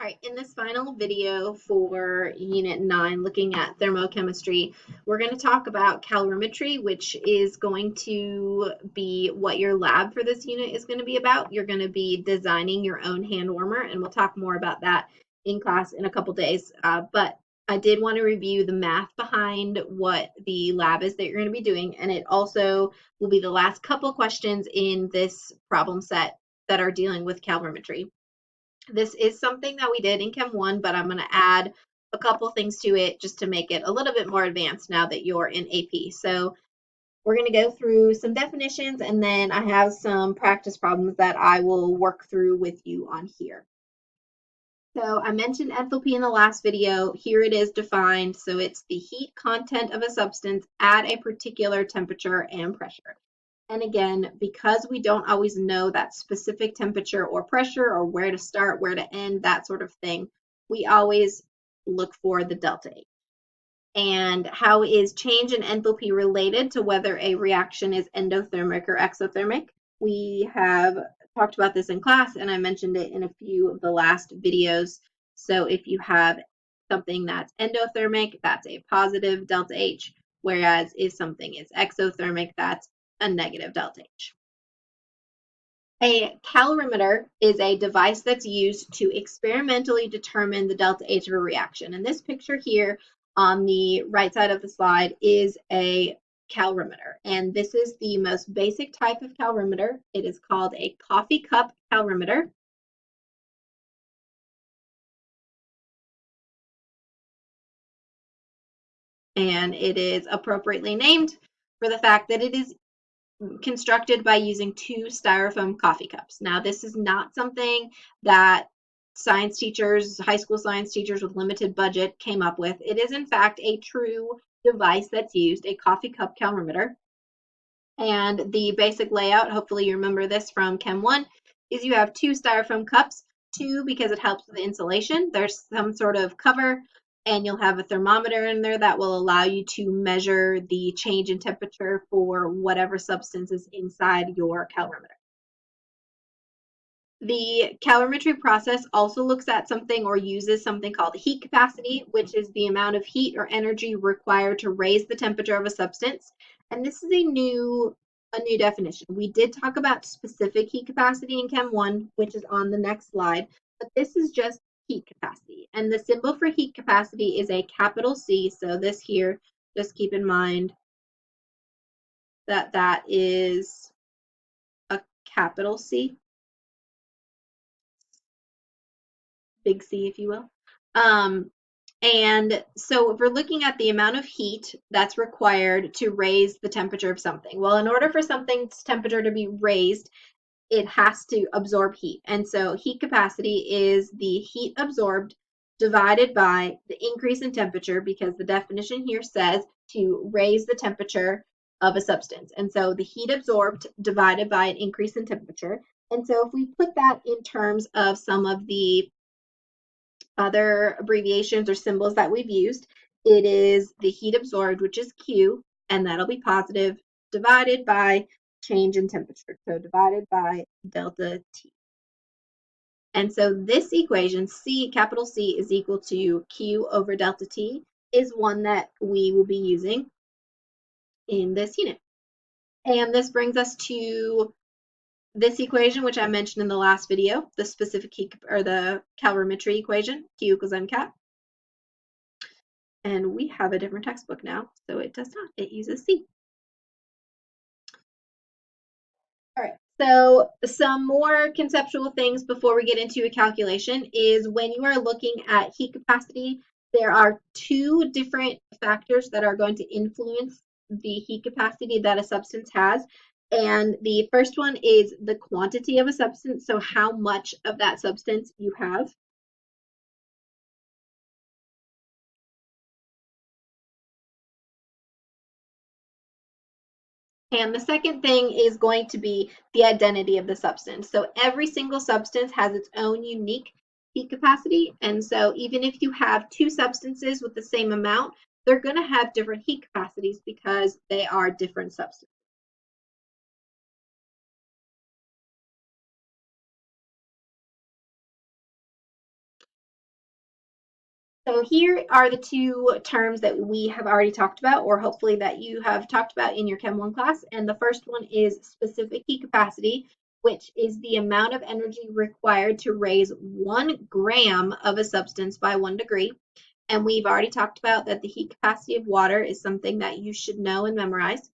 All right, in this final video for Unit 9, looking at thermochemistry, we're going to talk about calorimetry, which is going to be what your lab for this unit is going to be about. You're going to be designing your own hand warmer, and we'll talk more about that in class in a couple days. But I did want to review the math behind what the lab is that you're going to be doing, and it also will be the last couple questions in this problem set that are dealing with calorimetry. This is something that we did in Chem 1, but I'm going to add a couple things to it just to make it a little bit more advanced now that you're in AP. So we're going to go through some definitions, and then I have some practice problems that I will work through with you on here. So I mentioned enthalpy in the last video. Here it is defined. So it's the heat content of a substance at a particular temperature and pressure. And again, because we don't always know that specific temperature or pressure or where to start, where to end, that sort of thing, we always look for the delta H. And how is change in enthalpy related to whether a reaction is endothermic or exothermic? We have talked about this in class, and I mentioned it in a few of the last videos. So if you have something that's endothermic, that's a positive delta H, whereas if something is exothermic, that's a negative delta H. A calorimeter is a device that's used to experimentally determine the delta H of a reaction. And this picture here on the right side of the slide is a calorimeter. And this is the most basic type of calorimeter. It is called a coffee cup calorimeter. And it is appropriately named for the fact that it is constructed by using two styrofoam coffee cups. Now, this is not something that science teachers, high school science teachers with limited budget came up with. It is, in fact, a true device that's used, a coffee cup calorimeter. And the basic layout, hopefully you remember this from Chem 1, is you have two styrofoam cups, two because it helps with insulation. There's some sort of cover, and you'll have a thermometer in there that will allow you to measure the change in temperature for whatever substance is inside your calorimeter. The calorimetry process also looks at something or uses something called heat capacity, which is the amount of heat or energy required to raise the temperature of a substance. And this is a new definition. We did talk about specific heat capacity in Chem 1, which is on the next slide, but this is just heat capacity. And the symbol for heat capacity is a capital C. So this here, just keep in mind that that is a capital C. Big C, if you will. And so if we're looking at the amount of heat that's required to raise the temperature of something, well, in order for something's temperature to be raised, it has to absorb heat. And so heat capacity is the heat absorbed divided by the increase in temperature, because the definition here says to raise the temperature of a substance. And so the heat absorbed divided by an increase in temperature. And so if we put that in terms of some of the other abbreviations or symbols that we've used, it is the heat absorbed, which is Q, and that'll be positive, divided by change in temperature, so divided by delta T. And so this equation, C, capital C, is equal to Q over delta T, is one that we will be using in this unit. And this brings us to this equation, which I mentioned in the last video, the specific heat, or the calorimetry equation, Q equals mCat. And we have a different textbook now, so it does not. It uses C. All right, so some more conceptual things before we get into a calculation is when you are looking at heat capacity, there are two different factors that are going to influence the heat capacity that a substance has. And the first one is the quantity of a substance, so how much of that substance you have. And the second thing is going to be the identity of the substance. So every single substance has its own unique heat capacity. And so even if you have two substances with the same amount, they're going to have different heat capacities because they are different substances. So here are the two terms that we have already talked about, or hopefully that you have talked about in your Chem 1 class. And the first one is specific heat capacity, which is the amount of energy required to raise 1 gram of a substance by 1 degree. And we've already talked about that the heat capacity of water is something that you should know and memorize.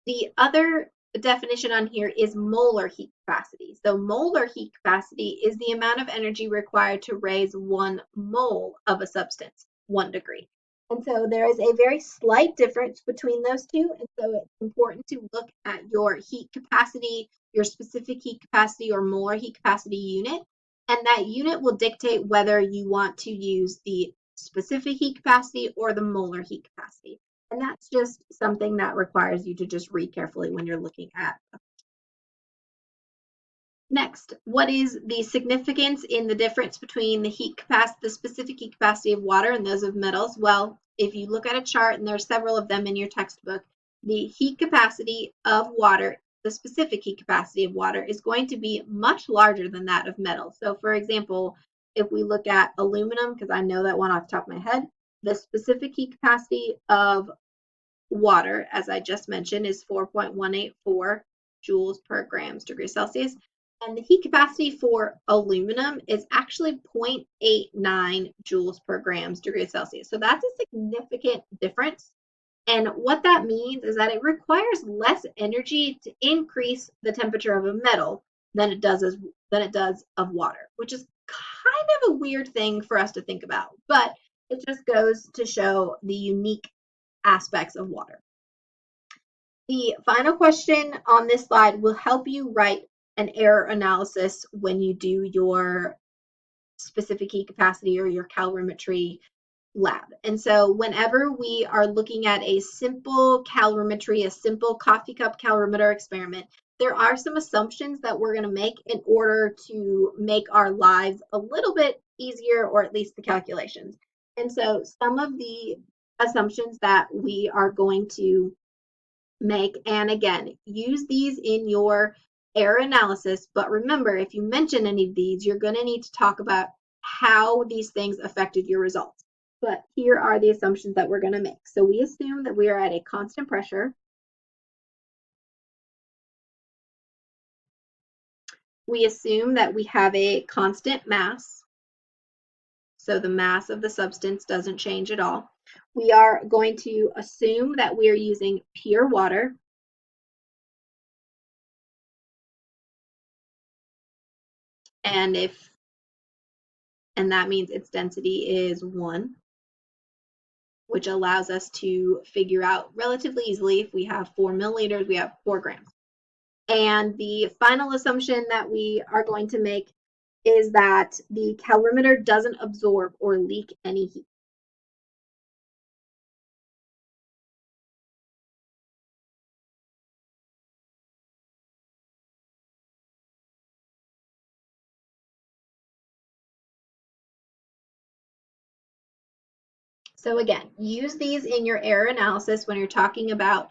The other definition on here is molar heat capacity. So molar heat capacity is the amount of energy required to raise 1 mole of a substance, 1 degree. And so there is a very slight difference between those two. And so it's important to look at your heat capacity, your specific heat capacity or molar heat capacity unit. And that unit will dictate whether you want to use the specific heat capacity or the molar heat capacity. And that's just something that requires you to just read carefully when you're looking at. Next, what is the significance in the difference between the heat capacity, the specific heat capacity of water and those of metals? Well, if you look at a chart, and there's several of them in your textbook, the heat capacity of water, the specific heat capacity of water is going to be much larger than that of metal. So for example, if we look at aluminum, because I know that one off the top of my head, the specific heat capacity of water, as I just mentioned, is 4.184 joules per grams degrees Celsius. And the heat capacity for aluminum is actually 0.89 joules per grams degrees Celsius. So that's a significant difference. And what that means is that it requires less energy to increase the temperature of a metal than it does of water, which is kind of a weird thing for us to think about, but it just goes to show the unique aspects of water. The final question on this slide will help you write an error analysis when you do your specific heat capacity or your calorimetry lab. And so whenever we are looking at a simple calorimetry, a simple coffee cup calorimeter experiment, there are some assumptions that we're going to make in order to make our lives a little bit easier, or at least the calculations. And so some of the assumptions that we are going to make, and again, use these in your error analysis, but remember, if you mention any of these, you're going to need to talk about how these things affected your results. But here are the assumptions that we're going to make. So we assume that we are at a constant pressure. We assume that we have a constant mass. So the mass of the substance doesn't change at all. We are going to assume that we are using pure water. And that means its density is 1, which allows us to figure out relatively easily if we have 4 milliliters, we have 4 grams. And the final assumption that we are going to make is that the calorimeter doesn't absorb or leak any heat. So again, use these in your error analysis when you're talking about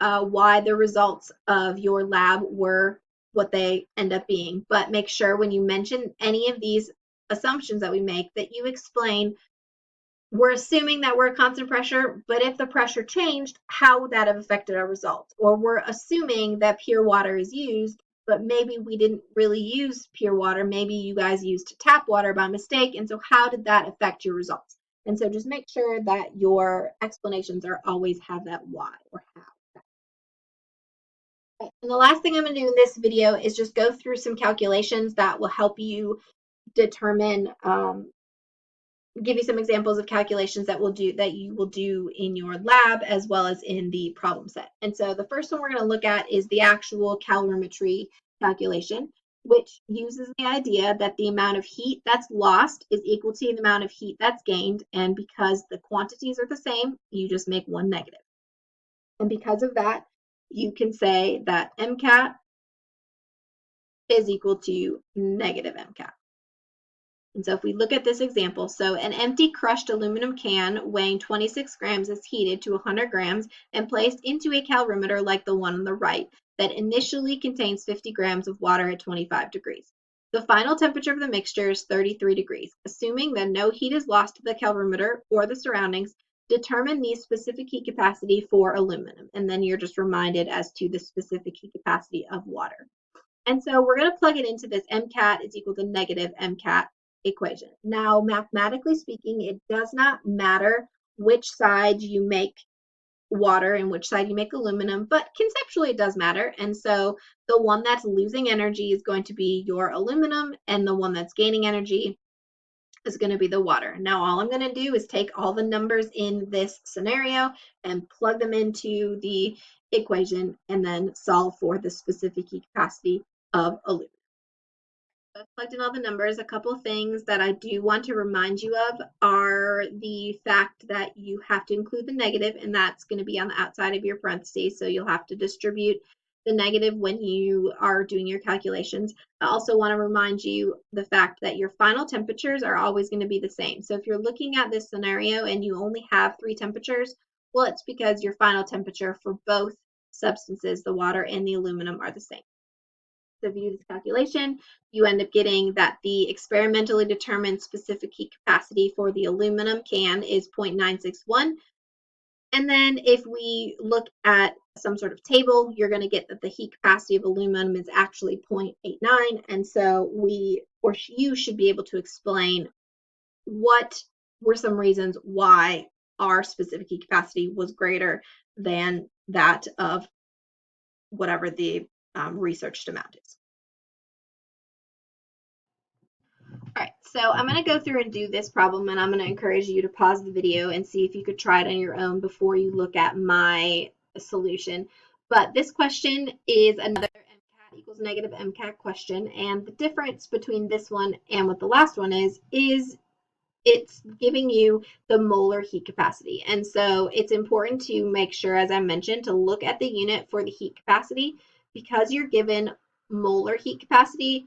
why the results of your lab were what they end up being. But make sure when you mention any of these assumptions that we make that you explain, we're assuming that we're at constant pressure, but if the pressure changed, how would that have affected our results? Or we're assuming that pure water is used, but maybe we didn't really use pure water. Maybe you guys used tap water by mistake. And so how did that affect your results? And so just make sure that your explanations are always have that why or how. And the last thing I'm going to do in this video is just go through some calculations that will help you determine, give you some examples of calculations that you will do in your lab as well as in the problem set. And so the first one we're going to look at is the actual calorimetry calculation, which uses the idea that the amount of heat that's lost is equal to the amount of heat that's gained. And because the quantities are the same, you just make one negative. And because of that, you can say that MCAT is equal to negative MCAT. And so if we look at this example, so an empty crushed aluminum can weighing 26 grams is heated to 100 grams and placed into a calorimeter like the one on the right that initially contains 50 grams of water at 25 degrees. The final temperature of the mixture is 33 degrees. Assuming that no heat is lost to the calorimeter or the surroundings, determine the specific heat capacity for aluminum. And then you're just reminded as to the specific heat capacity of water. And so we're going to plug it into this MCAT is equal to negative MCAT equation. Now, mathematically speaking, it does not matter which side you make water and which side you make aluminum, but conceptually it does matter. And so the one that's losing energy is going to be your aluminum, and the one that's gaining energy is going to be the water. Now all I'm going to do is take all the numbers in this scenario and plug them into the equation and then solve for the specific heat capacity of aluminum. I've plugged in all the numbers. A couple things that I do want to remind you of are the fact that you have to include the negative, and that's going to be on the outside of your parentheses. So you'll have to distribute the negative when you are doing your calculations. I also want to remind you the fact that your final temperatures are always going to be the same. So if you're looking at this scenario and you only have 3 temperatures, well, it's because your final temperature for both substances, the water and the aluminum, are the same. So if you do this calculation, you end up getting that the experimentally determined specific heat capacity for the aluminum can is 0.961. And then if we look at some sort of table, you're going to get that the heat capacity of aluminum is actually 0.89. And so you should be able to explain what were some reasons why our specific heat capacity was greater than that of whatever the researched amount is. All right, so I'm going to go through and do this problem, and I'm going to encourage you to pause the video and see if you could try it on your own before you look at my solution. But this question is another MCAT equals negative MCAT question, and the difference between this one and what the last one is it's giving you the molar heat capacity. And so it's important to make sure, as I mentioned, to look at the unit for the heat capacity. Because you're given molar heat capacity,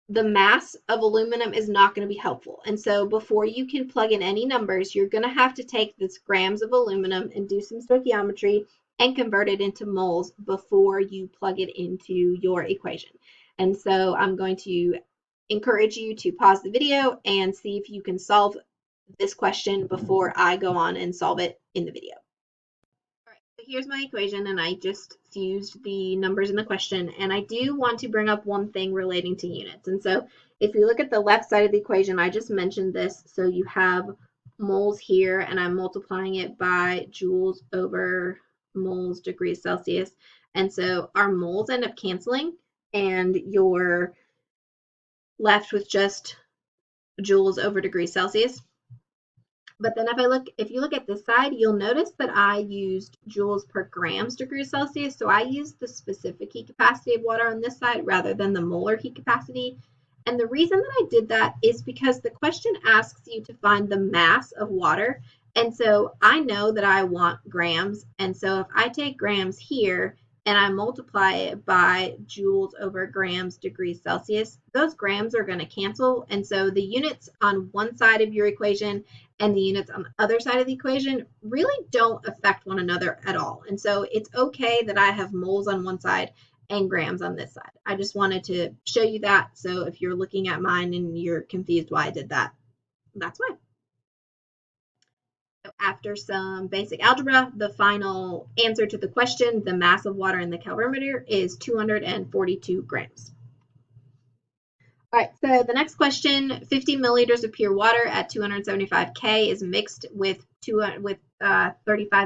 the mass of aluminum is not going to be helpful. And so before you can plug in any numbers, you're going to have to take this grams of aluminum and do some stoichiometry and convert it into moles before you plug it into your equation. And so I'm going to encourage you to pause the video and see if you can solve this question before I go on and solve it in the video. All right, so here's my equation, and I just fused the numbers in the question, and I do want to bring up one thing relating to units. And so if you look at the left side of the equation, I just mentioned this, so you have moles here, and I'm multiplying it by joules over moles degrees Celsius. And so our moles end up canceling, and you're left with just joules over degrees Celsius. But then if you look at this side, you'll notice that I used joules per grams degrees Celsius. So I used the specific heat capacity of water on this side rather than the molar heat capacity. And the reason that I did that is because the question asks you to find the mass of water. And so I know that I want grams. And so if I take grams here and I multiply it by joules over grams degrees Celsius, those grams are going to cancel. And so the units on one side of your equation and the units on the other side of the equation really don't affect one another at all. And so it's okay that I have moles on one side and grams on this side. I just wanted to show you that. So if you're looking at mine and you're confused why I did that, that's why. So after some basic algebra, the final answer to the question, the mass of water in the calorimeter, is 242 grams. All right, so the next question, 50 milliliters of pure water at 275 K is mixed with 35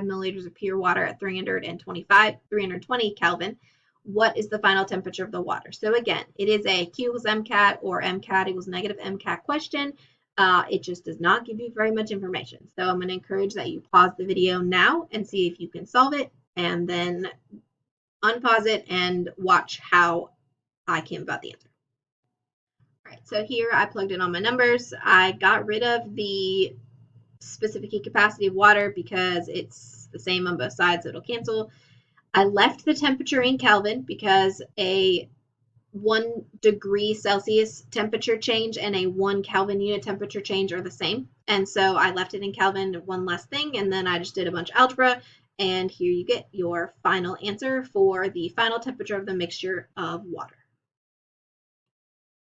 milliliters of pure water at 320 Kelvin. What is the final temperature of the water? So again, it is a Q equals MCAT or MCAT equals negative MCAT question. It just does not give you very much information. So I'm going to encourage that you pause the video now and see if you can solve it, and then unpause it and watch how I came about the answer. All right, so here I plugged in all my numbers. I got rid of the specific heat capacity of water because it's the same on both sides, so it'll cancel. I left the temperature in Kelvin because a 1 degree Celsius temperature change and a 1 Kelvin unit temperature change are the same. And so I left it in Kelvin, one less thing, and then I just did a bunch of algebra, and here you get your final answer for the final temperature of the mixture of water.